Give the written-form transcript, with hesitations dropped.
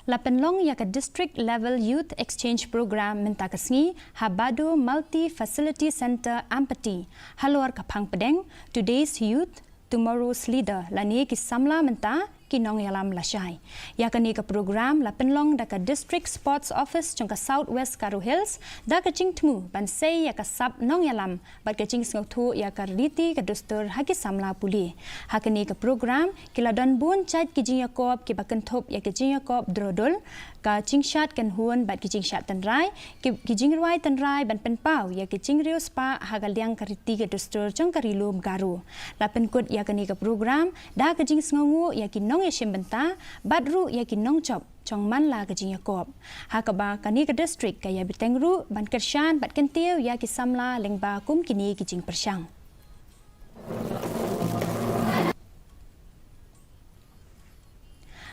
La Pynlong ya ka district level youth exchange program minta kasngi Habado Multi Facility Center Ampati. Halor kapang pedeng, today's youth, tomorrow's leader. Lani ki samla minta ki Nongïalam lasai. Ya kani ka program la Pynlong da ka district sports office jong ka southwest Karo Hills da ka jingtmu ban sei ya ka sub Nongïalam bat ka jing sngotu ya ka riti ka dostor haki samla puli. Hakani ka program kila don bun chat ki jing yakob ki bakentop ya ka jing yakob drodol ka jing shat kan huan bat ki jing shat tan rai ki jing ruai tan rai ban pen pau ya ki jing riu spa hagaliang ka riti ka dostor jong ka rilum garu. La penkut ya kani ka program da ka jing sngongu ya ki Nongïalam benta badru ya ki nongchop chong man la ka jing yakob hakaba kani ka district kaya bitengru ban kershan bat Kyntiew ya ki samla lengba kum kini ki jing persyang.